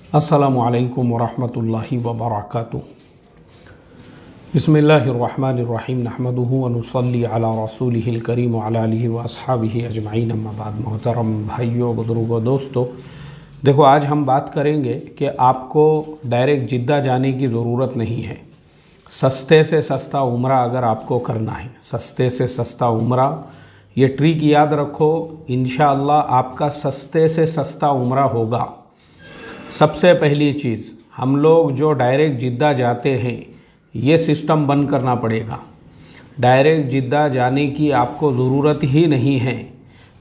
अस्सलामु अलैकुम वरहमतुल्लाहि वबरकातुहू। बिस्मिल्लाहिर्रहमानिर्रहीम नहमदुहु व नुसल्ली अला रसूलिहिल करीम व अला आलिहि व अस्हाबिहि अजमईन अम्मा बाद। मोहतरम भाइयों, बुज़ुर्गों, दोस्तों, देखो आज हम बात करेंगे कि आपको डायरेक्ट जिद्दा जाने की ज़रूरत नहीं है। सस्ते से सस्ता उम्रा अगर आपको करना है, सस्ते से सस्ता उम्रा, ये ट्रिक याद रखो, इंशाअल्लाह आपका सस्ते से सस्ता उम्रा होगा। सबसे पहली चीज़, हम लोग जो डायरेक्ट जिद्दा जाते हैं ये सिस्टम बंद करना पड़ेगा। डायरेक्ट जिद्दा जाने की आपको ज़रूरत ही नहीं है।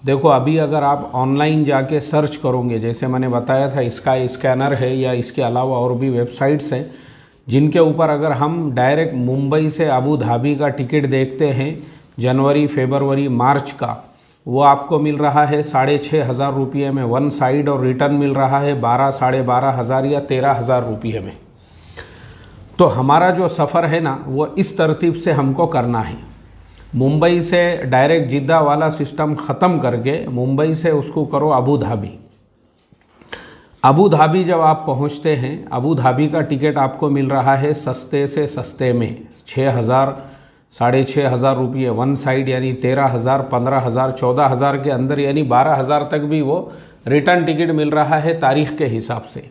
देखो अभी अगर आप ऑनलाइन जाके सर्च करोगे, जैसे मैंने बताया था स्काई स्कैनर है या इसके अलावा और भी वेबसाइट्स हैं जिनके ऊपर अगर हम डायरेक्ट मुंबई से अबू धाबी का टिकट देखते हैं जनवरी, फरवरी, मार्च का, वो आपको मिल रहा है 6,500 रुपये में वन साइड और रिटर्न मिल रहा है 12, 12,500 या 13,000 रुपये में। तो हमारा जो सफ़र है ना वो इस तरतीब से हमको करना है। मुंबई से डायरेक्ट जिद्दा वाला सिस्टम ख़त्म करके मुंबई से उसको करो अबू धाबी। अबू धाबी जब आप पहुंचते हैं, अबू धाबी का टिकट आपको मिल रहा है सस्ते से सस्ते में 6,000, 6,500 रुपये वन साइड, यानी 13,000, 15,000, 14,000 के अंदर, यानी 12,000 तक भी वो रिटर्न टिकट मिल रहा है तारीख़ के हिसाब से।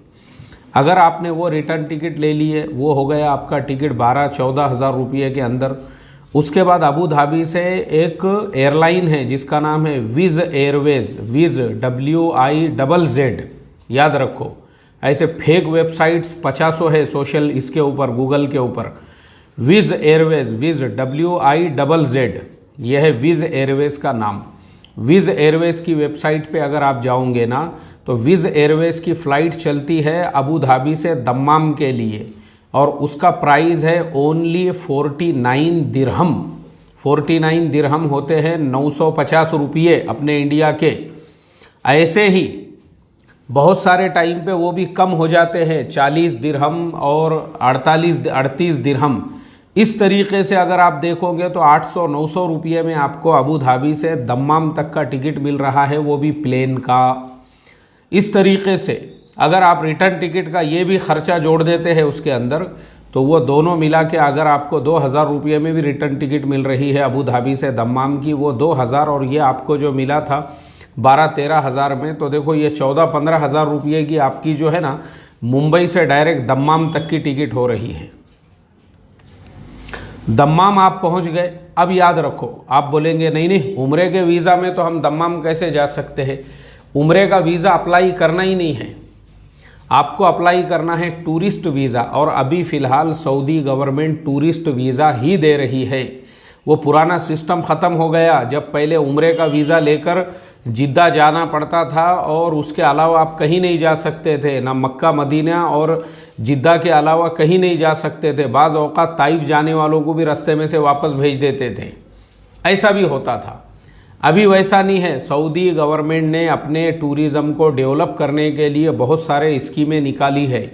अगर आपने वो रिटर्न टिकट ले लिए, वो हो गया आपका टिकट 12-14,000 रुपये के अंदर। उसके बाद अबू धाबी से एक एयरलाइन है जिसका नाम है विज़ एयरवेज़, विज़ WIZZ, याद रखो। ऐसे फेक वेबसाइट्स 50 है सोशल इसके ऊपर, गूगल के ऊपर। विज़ एयरवेज़, विज़ WIZZ, यह है विज़ एयरवेज़ का नाम। विज़ एयरवेज़ की वेबसाइट पे अगर आप जाओगे ना तो विज़ एयरवेज़ की फ़्लाइट चलती है अबू धाबी से दम्माम के लिए और उसका प्राइस है ओनली 49 दिरहम। 49 दिरहम होते हैं 950 रुपये अपने इंडिया के। ऐसे ही बहुत सारे टाइम पे वो भी कम हो जाते हैं, 40 दिरहम और 38 दिरहम। इस तरीके से अगर आप देखोगे तो 800-900 रुपये में आपको अबू धाबी से दम्माम तक का टिकट मिल रहा है, वो भी प्लेन का। इस तरीके से अगर आप रिटर्न टिकट का ये भी ख़र्चा जोड़ देते हैं उसके अंदर, तो वो दोनों मिला के अगर आपको 2,000 रुपये में भी रिटर्न टिकट मिल रही है अबू धाबी से दम्माम की, वो 2,000 और ये आपको जो मिला था 12-13,000 में, तो देखो ये 14-15,000 रुपये की आपकी जो है ना मुंबई से डायरेक्ट दम्माम तक की टिकट हो रही है। दम्माम आप पहुंच गए। अब याद रखो, आप बोलेंगे नहीं नहीं उम्रे के वीज़ा में तो हम दम्माम कैसे जा सकते हैं। उम्रे का वीज़ा अप्लाई करना ही नहीं है, आपको अप्लाई करना है टूरिस्ट वीज़ा। और अभी फ़िलहाल सऊदी गवर्नमेंट टूरिस्ट वीज़ा ही दे रही है। वो पुराना सिस्टम ख़त्म हो गया जब पहले उम्रे का वीज़ा लेकर जिद्दा जाना पड़ता था और उसके अलावा आप कहीं नहीं जा सकते थे, ना मक्का मदीना और जिद्दा के अलावा कहीं नहीं जा सकते थे। बाज़ औक़ात ताइफ जाने वालों को भी रास्ते में से वापस भेज देते थे, ऐसा भी होता था। अभी वैसा नहीं है। सऊदी गवर्नमेंट ने अपने टूरिज़्म को डेवलप करने के लिए बहुत सारे स्कीमें निकाली है।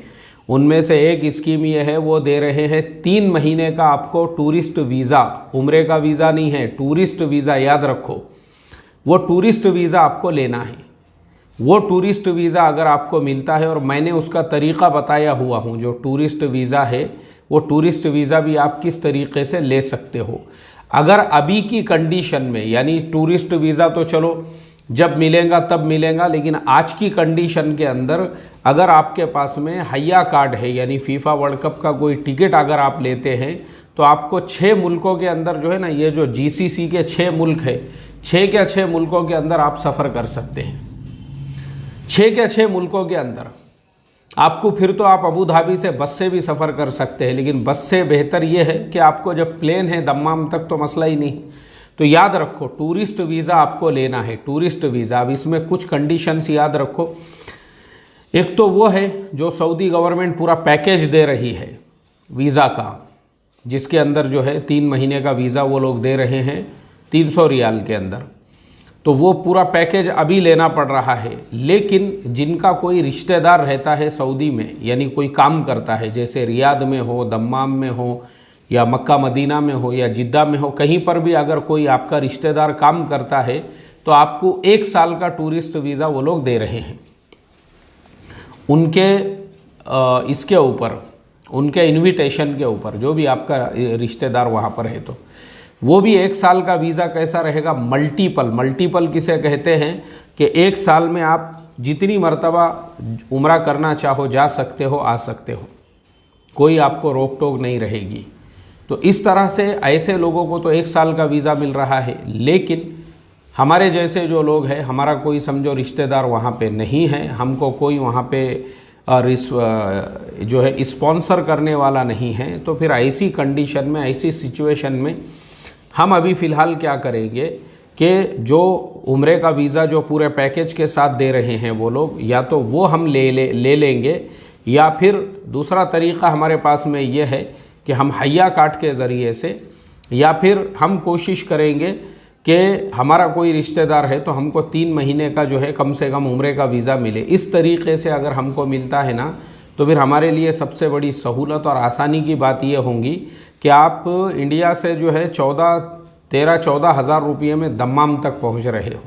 उनमें से एक स्कीम ये है, वो दे रहे हैं 3 महीने का आपको टूरिस्ट वीज़ा। उम्रे का वीज़ा नहीं है, टूरिस्ट वीज़ा, याद रखो। वो टूरिस्ट वीज़ा आपको लेना है। वो टूरिस्ट वीज़ा अगर आपको मिलता है, और मैंने उसका तरीक़ा बताया हुआ हूँ, जो टूरिस्ट वीज़ा है वो टूरिस्ट वीज़ा भी आप किस तरीके से ले सकते हो। अगर अभी की कंडीशन में, यानी टूरिस्ट वीज़ा तो चलो जब मिलेगा तब मिलेगा, लेकिन आज की कंडीशन के अंदर अगर आपके पास में हया कार्ड है, यानी फीफा वर्ल्ड कप का कोई टिकट अगर आप लेते हैं, तो आपको 6 मुल्कों के अंदर जो है ना, ये जो GCC के 6 मुल्क है, 6 मुल्कों के अंदर आप सफ़र कर सकते हैं। 6 मुल्कों के अंदर आपको, फिर तो आप अबू धाबी से बस से भी सफ़र कर सकते हैं, लेकिन बस से बेहतर ये है कि आपको जब प्लेन है दम्माम तक तो मसला ही नहीं। तो याद रखो टूरिस्ट वीज़ा आपको लेना है, टूरिस्ट वीज़ा। अब इसमें कुछ कंडीशंस याद रखो। एक तो वो है जो सऊदी गवर्नमेंट पूरा पैकेज दे रही है वीज़ा का, जिसके अंदर जो है 3 महीने का वीज़ा वो लोग दे रहे हैं 300 रियाल के अंदर। तो वो पूरा पैकेज अभी लेना पड़ रहा है। लेकिन जिनका कोई रिश्तेदार रहता है सऊदी में, यानी कोई काम करता है, जैसे रियाद में हो, दम्माम में हो, या मक्का मदीना में हो, या जिद्दा में हो, कहीं पर भी अगर कोई आपका रिश्तेदार काम करता है, तो आपको 1 साल का टूरिस्ट वीज़ा वो लोग दे रहे हैं। उनके इसके ऊपर, उनके इनविटेशन के ऊपर, जो भी आपका रिश्तेदार वहाँ पर है तो वो भी 1 साल का वीज़ा कैसा रहेगा, मल्टीपल किसे कहते हैं कि 1 साल में आप जितनी मर्तबा उम्रा करना चाहो जा सकते हो, आ सकते हो, कोई आपको रोक टोक नहीं रहेगी। तो इस तरह से ऐसे लोगों को तो 1 साल का वीज़ा मिल रहा है। लेकिन हमारे जैसे जो लोग हैं, हमारा कोई समझो रिश्तेदार वहाँ पे नहीं है, हमको कोई वहाँ पे जो है स्पॉन्सर करने वाला नहीं है, तो फिर ऐसी कंडीशन में, ऐसी सिचुएशन में हम अभी फ़िलहाल क्या करेंगे कि जो उम्रे का वीज़ा जो पूरे पैकेज के साथ दे रहे हैं वो लोग, या तो वो हम ले लेंगे, या फिर दूसरा तरीक़ा हमारे पास में ये है कि हम हया कार्ड के ज़रिए से, या फिर हम कोशिश करेंगे कि हमारा कोई रिश्तेदार है तो हमको 3 महीने का जो है कम से कम उम्रे का वीज़ा मिले। इस तरीक़े से अगर हमको मिलता है ना, तो फिर हमारे लिए सबसे बड़ी सहूलत और आसानी की बात ये होगी कि आप इंडिया से जो है 13-14 हज़ार रुपये में दम्माम तक पहुंच रहे हो,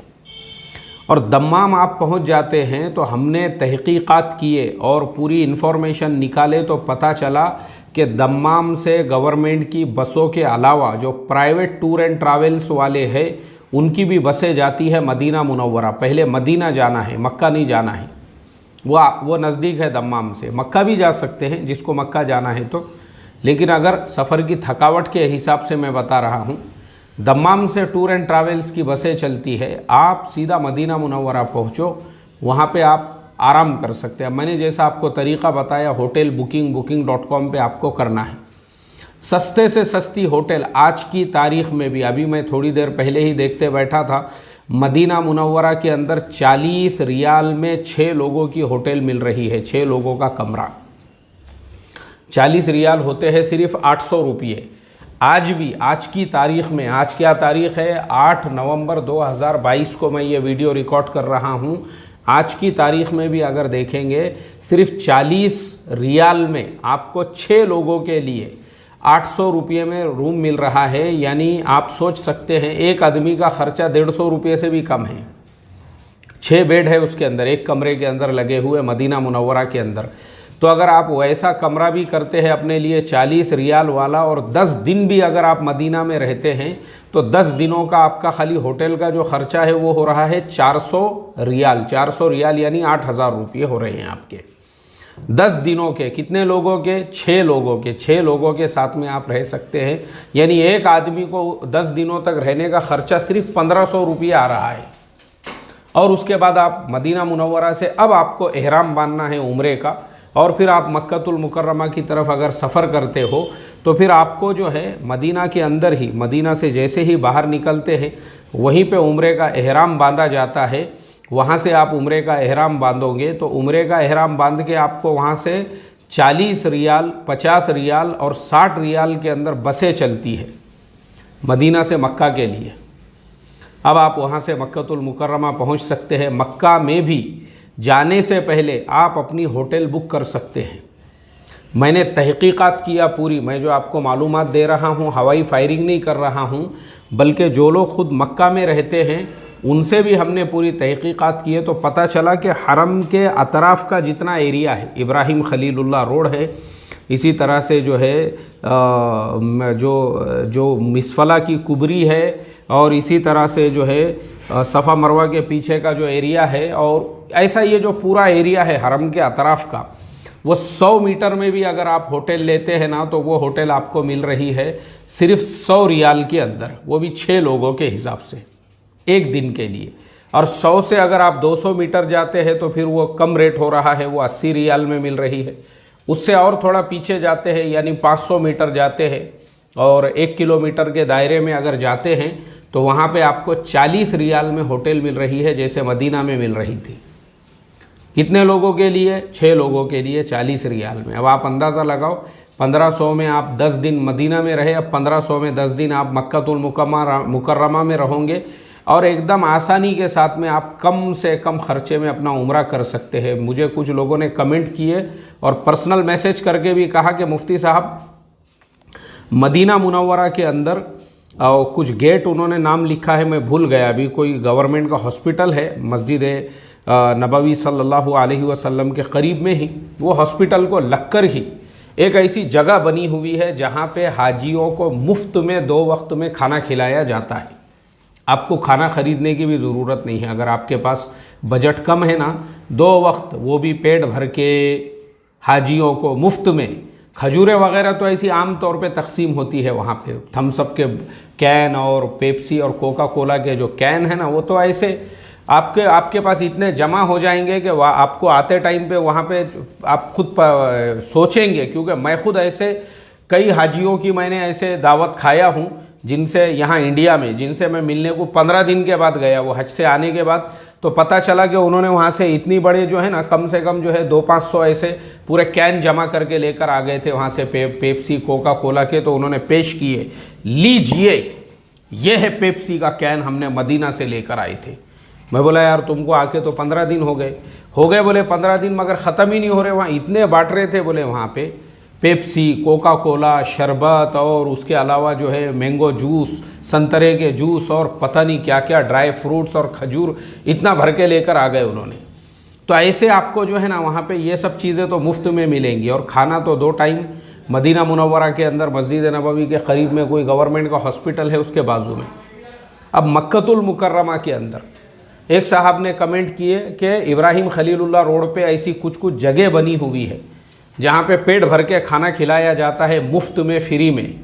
और दम्माम आप पहुंच जाते हैं तो हमने तहकीकात किए और पूरी इन्फॉर्मेशन निकाले तो पता चला कि दम्माम से गवर्नमेंट की बसों के अलावा जो प्राइवेट टूर एंड ट्रैवल्स वाले हैं उनकी भी बसें जाती है मदीना मुनव्वरा। पहले मदीना जाना है, मक्का नहीं जाना है, वो नज़दीक है दम्माम से। मक्का भी जा सकते हैं जिसको मक्का जाना है तो, लेकिन अगर सफ़र की थकावट के हिसाब से मैं बता रहा हूँ, दम्माम से टूर एंड ट्रैवल्स की बसें चलती है, आप सीधा मदीना मुनव्वरा पहुँचो, वहाँ पे आप आराम कर सकते हैं। मैंने जैसा आपको तरीक़ा बताया, होटल booking.com पे आपको करना है। सस्ते से सस्ती होटल आज की तारीख़ में भी, अभी मैं थोड़ी देर पहले ही देखते बैठा था, मदीना मुनव्वरा के अंदर 40 रियाल में 6 लोगों की होटल मिल रही है, 6 लोगों का कमरा। 40 रियाल होते हैं सिर्फ 800 रुपये। आज भी, आज की तारीख़ में, आज क्या तारीख़ है, 8 नवंबर 2022 को मैं ये वीडियो रिकॉर्ड कर रहा हूँ। आज की तारीख़ में भी अगर देखेंगे, सिर्फ 40 रियाल में आपको 6 लोगों के लिए 800 रुपये में रूम मिल रहा है। यानी आप सोच सकते हैं एक आदमी का ख़र्चा 150 रुपये से भी कम है। 6 बेड है उसके अंदर, एक कमरे के अंदर लगे हुए मदीना मुनव्वरा के अंदर। तो अगर आप वैसा कमरा भी करते हैं अपने लिए 40 रियाल वाला, और 10 दिन भी अगर आप मदीना में रहते हैं, तो 10 दिनों का आपका खाली होटल का जो ख़र्चा है वो हो रहा है 400 रियाल। 400 रियाल यानी 8,000 रुपये हो रहे हैं आपके 10 दिनों के। कितने लोगों के? 6 लोगों के। 6 लोगों के साथ में आप रह सकते हैं। यानी एक आदमी को 10 दिनों तक रहने का ख़र्चा सिर्फ 1500 रुपये आ रहा है। और उसके बाद आप मदीना मुनव्वरा से अब आपको एहराम बांधना है उम्रे का, और फिर आप मक्कतुल मुकर्रमा की तरफ अगर सफ़र करते हो तो फिर आपको जो है मदीना के अंदर ही, मदीना से जैसे ही बाहर निकलते हैं वहीं पे उम्रे का एहराम बांधा जाता है। वहाँ से आप उम्रे का एहराम बांधोगे तो उम्रे का एहराम बांध के आपको वहाँ से 40 रियाल, 50 रियाल और 60 रियाल के अंदर बसें चलती है मदीना से मक्का के लिए। अब आप वहाँ से मक्कतुल मुकर्रमा पहुँच सकते हैं। मक्का में भी जाने से पहले आप अपनी होटल बुक कर सकते हैं। मैंने तहकीकात किया पूरी, मैं जो आपको मालूमात दे रहा हूँ हवाई फायरिंग नहीं कर रहा हूँ, बल्कि जो लोग खुद मक्का में रहते हैं उनसे भी हमने पूरी तहकीकात की है। तो पता चला कि हरम के अतराफ़ का जितना एरिया है, इब्राहिम खलीलुल्लाह रोड है, इसी तरह से जो है जो मिसफला की कुबरी है, और इसी तरह से जो है सफ़ा मरवा के पीछे का जो एरिया है, और ऐसा ये जो पूरा एरिया है हरम के अतराफ़ का, वो 100 मीटर में भी अगर आप होटल लेते हैं ना, तो वो होटल आपको मिल रही है सिर्फ 100 रियाल के अंदर, वो भी 6 लोगों के हिसाब से एक दिन के लिए। और 100 से अगर आप 200 मीटर जाते हैं तो फिर वो कम रेट हो रहा है, वो 80 रियाल में मिल रही है। उससे और थोड़ा पीछे जाते हैं, यानी 500 मीटर जाते हैं और 1 किलोमीटर के दायरे में अगर जाते हैं तो वहाँ पे आपको 40 रियाल में होटल मिल रही है, जैसे मदीना में मिल रही थी। कितने लोगों के लिए? 6 लोगों के लिए 40 रियाल में। अब आप अंदाज़ा लगाओ, 1500 में आप 10 दिन मदीना में रहे, अब 1500 में 10 दिन आप मक्कतुल मुकर्रमा में रहोगे, और एकदम आसानी के साथ में आप कम से कम खर्चे में अपना उम्रा कर सकते हैं। मुझे कुछ लोगों ने कमेंट किए और पर्सनल मैसेज करके भी कहा कि मुफ्ती साहब, मदीना मुनव्वरा के अंदर कुछ गेट उन्होंने नाम लिखा है, मैं भूल गया अभी, कोई गवर्नमेंट का हॉस्पिटल है, मस्जिद नबवी सल्लल्लाहु अलैहि वसल्लम के करीब में ही वो हॉस्पिटल को लगकर ही एक ऐसी जगह बनी हुई है जहाँ पे हाजियों को मुफ्त में 2 वक्त में खाना खिलाया जाता है। आपको खाना खरीदने की भी ज़रूरत नहीं है। अगर आपके पास बजट कम है ना, 2 वक्त वो भी पेट भर के हाजियों को मुफ्त में, खजूरें वगैरह तो ऐसी आम तौर पे तकसीम होती है वहाँ पे, थम्स अप के कैन और पेप्सी और कोका कोला के जो कैन है ना, वो तो ऐसे आपके पास इतने जमा हो जाएंगे कि वह आपको आते टाइम पे वहाँ पे आप खुद सोचेंगे। क्योंकि मैं खुद ऐसे कई हाजियों की मैंने ऐसे दावत खाया हूँ जिनसे यहाँ इंडिया में, जिनसे मैं मिलने को 15 दिन के बाद गया, वो हज से आने के बाद, तो पता चला कि उन्होंने वहाँ से इतनी बड़े जो है ना, कम से कम जो है 200-500 ऐसे पूरे कैन जमा करके लेकर आ गए थे वहाँ से पेप्सी कोका कोला के। तो उन्होंने पेश किए, लीजिए ये है पेप्सी का कैन, हमने मदीना से लेकर आए थे। मैं बोला यार तुमको आके तो 15 दिन हो गए। बोले 15 दिन मगर ख़त्म ही नहीं हो रहे, वहाँ इतने बांट रहे थे। बोले वहाँ पे पेप्सी कोका कोला शरबत और उसके अलावा जो है मैंगो जूस, संतरे के जूस और पता नहीं क्या क्या ड्राई फ्रूट्स और खजूर इतना भर के लेकर आ गए उन्होंने। तो ऐसे आपको जो है ना वहाँ पे ये सब चीज़ें तो मुफ्त में मिलेंगी और खाना तो 2 टाइम। मदीना मुनव्वरा के अंदर मस्जिद नबवी के करीब में कोई गवर्नमेंट का हॉस्पिटल है, उसके बाजू में। अब मक्कतुल मुकर्रमा के अंदर एक साहब ने कमेंट किए कि इब्राहिम खलीलुल्लाह रोड पे ऐसी कुछ जगह बनी हुई है जहाँ पे पेट भर के खाना खिलाया जाता है मुफ्त में, फ्री में।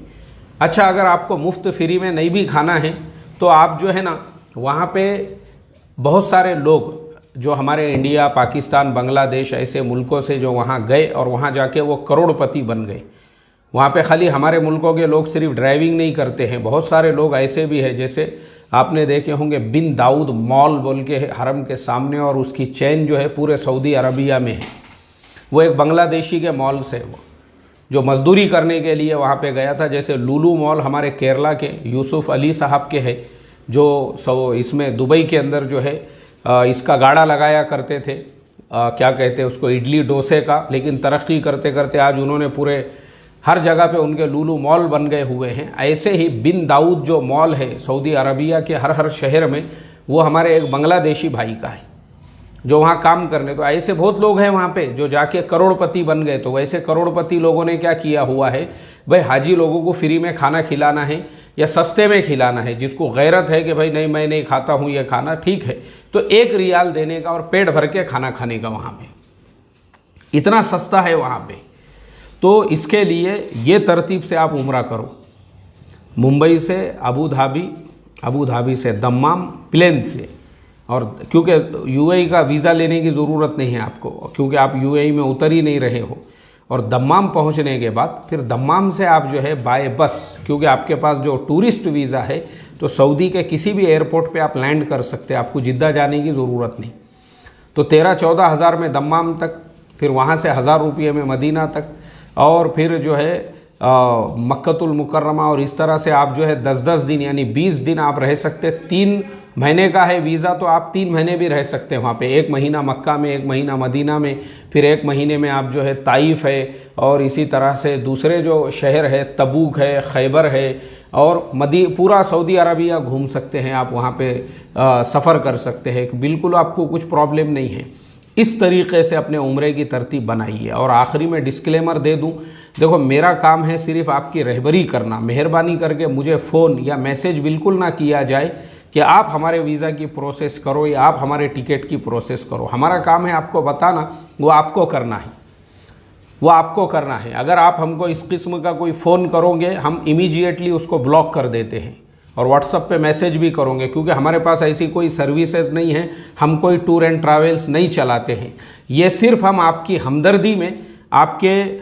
अच्छा, अगर आपको मुफ्त फ्री में नहीं भी खाना है तो आप जो है ना वहाँ पे बहुत सारे लोग जो हमारे इंडिया, पाकिस्तान, बांग्लादेश ऐसे मुल्कों से जो वहाँ गए और वहाँ जाके वो करोड़पति बन गए। वहाँ पे खाली हमारे मुल्कों के लोग सिर्फ ड्राइविंग नहीं करते हैं, बहुत सारे लोग ऐसे भी हैं, जैसे आपने देखे होंगे बिन दाऊद मॉल बोल के हरम के सामने, और उसकी चेन जो है पूरे सऊदी अरबिया में है। वो एक बांग्लादेशी के मॉल से वो जो मजदूरी करने के लिए वहाँ पे गया था। जैसे लुलु मॉल हमारे केरला के यूसुफ अली साहब के है, जो इसमें दुबई के अंदर जो है इसका गाड़ा लगाया करते थे, क्या कहते हैं उसको, इडली डोसे का। लेकिन तरक्की करते करते आज उन्होंने पूरे हर जगह पे उनके लुलु मॉल बन गए हुए हैं। ऐसे ही बिन दाऊद जो मॉल है सऊदी अरबिया के हर शहर में, वो हमारे एक बांग्लादेशी भाई का है जो वहाँ काम करने। तो ऐसे बहुत लोग हैं वहाँ पे जो जाके करोड़पति बन गए। तो वैसे करोड़पति लोगों ने क्या किया हुआ है भाई, हाजी लोगों को फ्री में खाना खिलाना है या सस्ते में खिलाना है। जिसको गैरत है कि भाई नहीं मैं नहीं खाता हूँ ये खाना, ठीक है, तो 1 रियाल देने का और पेट भर के खाना खाने का। वहाँ पे इतना सस्ता है वहाँ पे। तो इसके लिए ये तरतीब से आप उम्रा करो, मुंबई से अबू धाबी से दम्माम प्लेन से। और क्योंकि यूएई का वीज़ा लेने की ज़रूरत नहीं है आपको, क्योंकि आप यूएई में उतर ही नहीं रहे हो। और दम्माम पहुंचने के बाद फिर दम्माम से आप जो है बाय बस, क्योंकि आपके पास जो टूरिस्ट वीज़ा है तो सऊदी के किसी भी एयरपोर्ट पे आप लैंड कर सकते हैं, आपको जिद्दा जाने की ज़रूरत नहीं। तो 13-14 हज़ार में दम्माम तक, फिर वहाँ से 1000 रुपये में मदीना तक, और फिर जो है मक्कतुल मुकर्रमा। और इस तरह से आप जो है 10-10 दिन यानी 20 दिन आप रह सकते। 3 महीने का है वीज़ा तो आप 3 महीने भी रह सकते हैं वहाँ पे। 1 महीना मक्का में, 1 महीना मदीना में, फिर 1 महीने में आप जो है ताइफ है, और इसी तरह से दूसरे जो शहर है तबूक है, खैबर है, और पूरा सऊदी अरबिया घूम सकते हैं आप। वहाँ पे सफ़र कर सकते हैं, बिल्कुल आपको कुछ प्रॉब्लम नहीं है। इस तरीक़े से अपने उम्रे की तरतीब बनाइए। और आखिरी में डिस्क्लेमर दे दूं, देखो मेरा काम है सिर्फ आपकी रहबरी करना। मेहरबानी करके मुझे फ़ोन या मैसेज बिल्कुल ना किया जाए कि आप हमारे वीज़ा की प्रोसेस करो या आप हमारे टिकट की प्रोसेस करो। हमारा काम है आपको बताना, वो आपको करना है, वो आपको करना है। अगर आप हमको इस किस्म का कोई फ़ोन करोगे, हम इमीडिएटली उसको ब्लॉक कर देते हैं और व्हाट्सएप पे मैसेज भी करोगे, क्योंकि हमारे पास ऐसी कोई सर्विसेज नहीं है, हम कोई टूर एंड ट्रैवल्स नहीं चलाते हैं। ये सिर्फ हम आपकी हमदर्दी में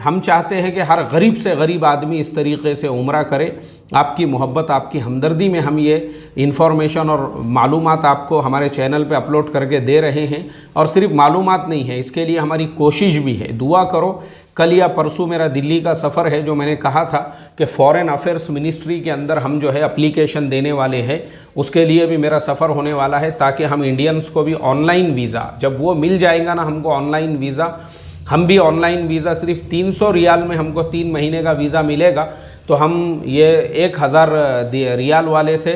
हम चाहते हैं कि हर गरीब से गरीब आदमी इस तरीक़े से उम्रा करे। आपकी मोहब्बत, आपकी हमदर्दी में हम ये इन्फॉर्मेशन और मालूमात आपको हमारे चैनल पे अपलोड करके दे रहे हैं। और सिर्फ मालूमात नहीं है, इसके लिए हमारी कोशिश भी है। दुआ करो। कल या परसों मेरा दिल्ली का सफ़र है, जो मैंने कहा था कि फॉरेन अफेयर्स मिनिस्ट्री के अंदर हम जो है एप्लीकेशन देने वाले हैं, उसके लिए भी मेरा सफ़र होने वाला है, ताकि हम इंडियंस को भी ऑनलाइन वीज़ा, जब वो मिल जाएगा ना हमको ऑनलाइन वीज़ा, हम भी ऑनलाइन वीज़ा सिर्फ 300 रियाल में हमको 3 महीने का वीज़ा मिलेगा। तो हम ये 1000 रियाल वाले से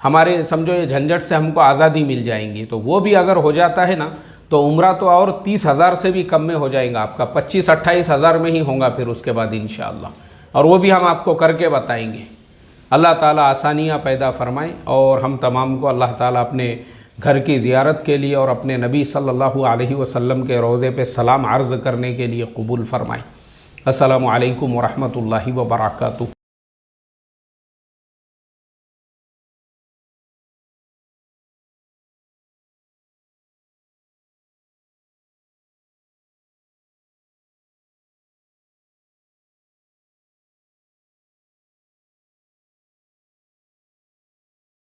हमारे समझो ये झंझट से हमको आज़ादी मिल जाएंगी। तो वो भी अगर हो जाता है ना, तो उम्रा तो और 30,000 से भी कम में हो जाएगा आपका, 25-28 हज़ार में ही होगा फिर उसके बाद इंशाअल्लाह, और वो भी हम आपको करके बताएंगे। अल्लाह ताला आसानियाँ पैदा फरमाए और हम तमाम को अल्लाह ताला अपने घर की ज़ियारत के लिए और अपने नबी सल्लल्लाहु अलैहि वसल्लम के रोज़े पे सलाम अर्ज़ करने के लिए कबूल फरमाए। अस्सलामु अलैकुम व रहमतुल्लाहि व बरकातुहू।